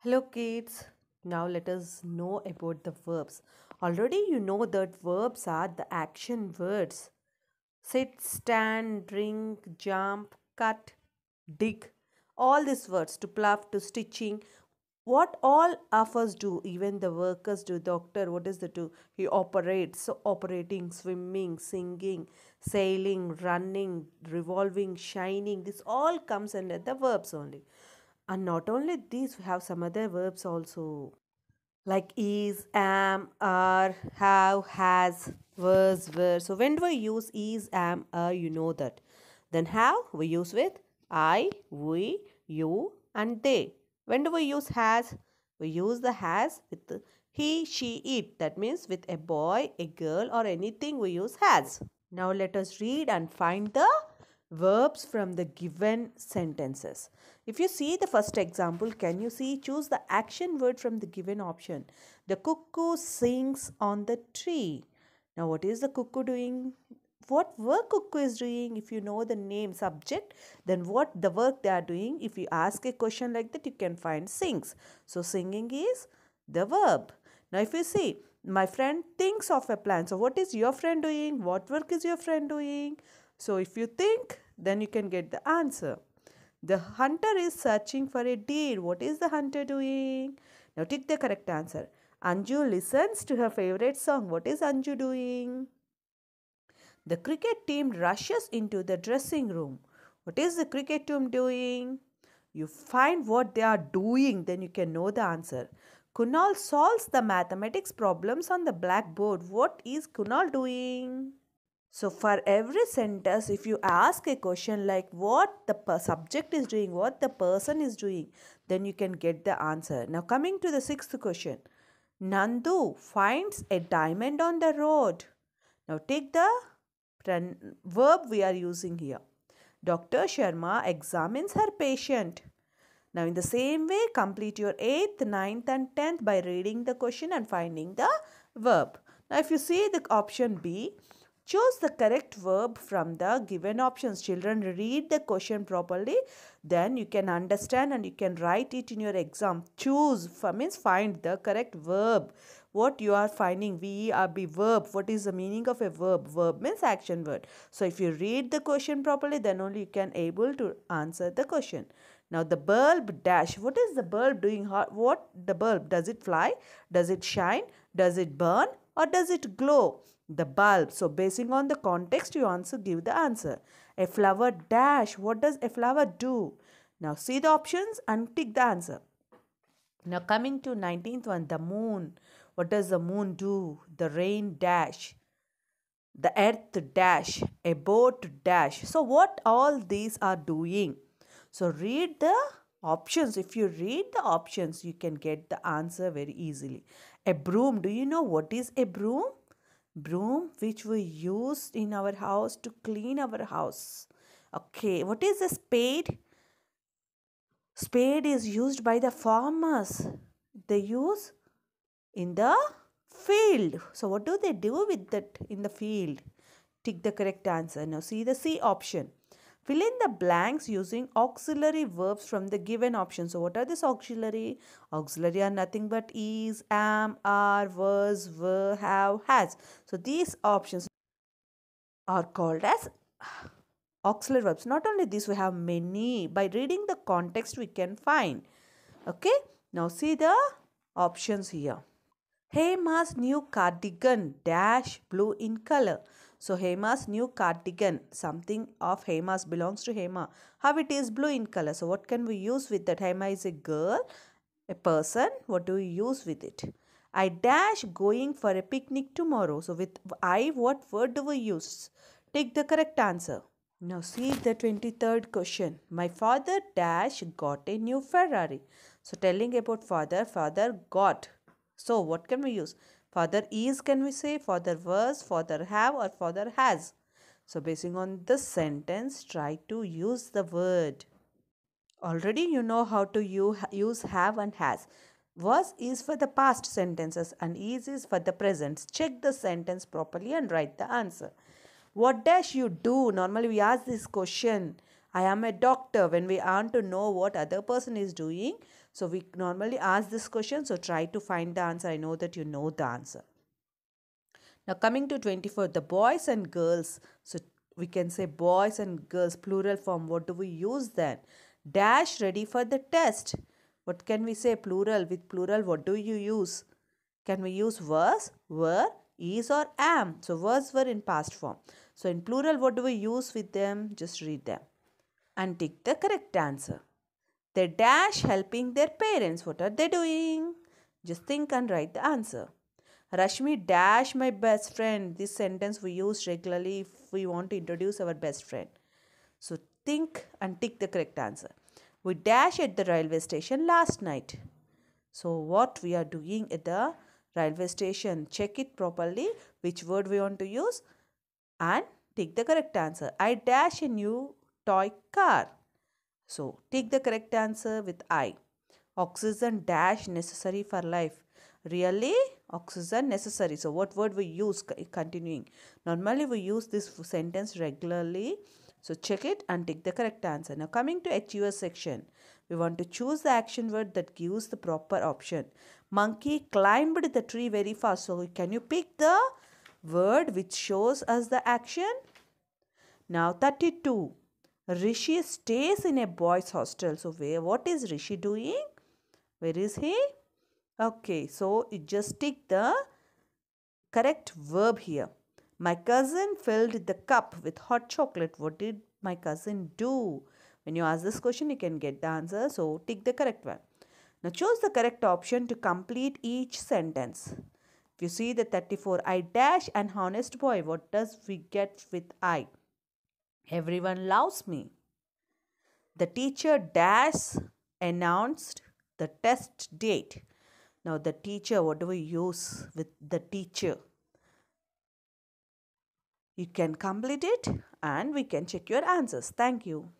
Hello kids. Now let us know about the verbs. Already you know that verbs are the action words. Sit, stand, drink, jump, cut, dig. All these words to plough to stitching. What all of us do, even the workers do, doctor, what is the do? He operates. So operating, swimming, singing, sailing, running, revolving, shining. This all comes under the verbs only. And not only these, we have some other verbs also, like is, am, are, have, has, was, were. So when do we use is, am, are, you know that. Then have, we use with I, we, you, and they. When do we use has? We use the has with he, she, it. That means with a boy, a girl, or anything we use has. Now let us read and find the verbs from the given sentences. If you see the first example, can you see? Choose the action word from the given option. The cuckoo sings on the tree. Now what is the cuckoo doing? What work cuckoo is doing? If you know the name subject, then what the work they are doing? If you ask a question like that, you can find sings. So singing is the verb. Now if you see, my friend thinks of a plan. So what is your friend doing? What work is your friend doing? So if you think, then you can get the answer. The hunter is searching for a deer. What is the hunter doing? Now take the correct answer. Anju listens to her favorite song. What is Anju doing? The cricket team rushes into the dressing room. What is the cricket team doing? You find what they are doing, then you can know the answer. Kunal solves the mathematics problems on the blackboard. What is Kunal doing? So for every sentence, if you ask a question like what the subject is doing, what the person is doing, then you can get the answer. Now coming to the sixth question. Nandu finds a diamond on the road. Now take the verb we are using here. Dr. Sharma examines her patient. Now in the same way, complete your 8th, 9th and 10th by reading the question and finding the verb. Now if you see the option B, choose the correct verb from the given options. Children, read the question properly. Then you can understand and you can write it in your exam. Choose means find the correct verb. What you are finding, V-E-R-B, verb. What is the meaning of a verb? Verb means action word. So if you read the question properly, then only you can able to answer the question. Now the bulb dash. What is the bulb doing? What the bulb? Does it fly? Does it shine? Does it burn? Or does it glow? The bulb. So basing on the context, you also give the answer. A flower dash. What does a flower do? Now see the options and tick the answer. Now coming to 19th one, the moon. What does the moon do? The rain dash. The earth dash. A boat dash. So what all these are doing? So read the options. If you read the options, you can get the answer very easily. A broom. Do you know what is a broom? Broom which we use in our house to clean our house. Okay, what is a spade? Spade is used by the farmers. They use in the field. So what do they do with that in the field? Tick the correct answer. Now see the C option. Fill in the blanks using auxiliary verbs from the given option. So what are these auxiliary? Auxiliary are nothing but is, am, are, was, were, have, has. So these options are called as auxiliary verbs. Not only this, we have many. By reading the context, we can find. Okay. Now see the options here. Hema's new cardigan dash blue in color. So Hema's new cardigan, something of Hema's belongs to Hema. How it is blue in color. So what can we use with that? Hema is a girl, a person. What do we use with it? I dash going for a picnic tomorrow. So with I, what word do we use? Take the correct answer. Now see the 23rd question. My father dash got a new Ferrari. So telling about father, father got. So what can we use? Father is, can we say? Father was, father have, or father has. So basing on this sentence, try to use the word. Already you know how to use have and has. Was is for the past sentences and is for the present. Check the sentence properly and write the answer. What dash you do? Normally we ask this question. I am a doctor when we want to know what other person is doing. So we normally ask this question, so try to find the answer. I know that you know the answer. Now coming to 24, the boys and girls. So we can say boys and girls, plural form. What do we use then? Dash ready for the test. What can we say plural? With plural, what do you use? Can we use was, were, is or am? So was were in past form. So in plural, what do we use with them? Just read them and tick the correct answer. They dash helping their parents. What are they doing? Just think and write the answer. Rashmi dash my best friend. This sentence we use regularly if we want to introduce our best friend. So think and tick the correct answer. We dash at the railway station last night. So what we are doing at the railway station, check it properly which word we want to use and tick the correct answer. I dash a new toy car. So take the correct answer with I. Oxygen dash necessary for life. Really? Oxygen necessary. So what word we use continuing? Normally we use this sentence regularly. So check it and take the correct answer. Now coming to HUS section. We want to choose the action word that gives the proper option. Monkey climbed the tree very fast. So can you pick the word which shows us the action? Now 32. Rishi stays in a boys' hostel. So what is Rishi doing? Where is he? Okay, so you just tick the correct verb here. My cousin filled the cup with hot chocolate. What did my cousin do? When you ask this question, you can get the answer. So tick the correct one. Now choose the correct option to complete each sentence. If you see the 34, I dash an honest boy. What does we get with I? Everyone loves me. The teacher dash announced the test date. Now the teacher, what do we use with the teacher? You can complete it and we can check your answers. Thank you.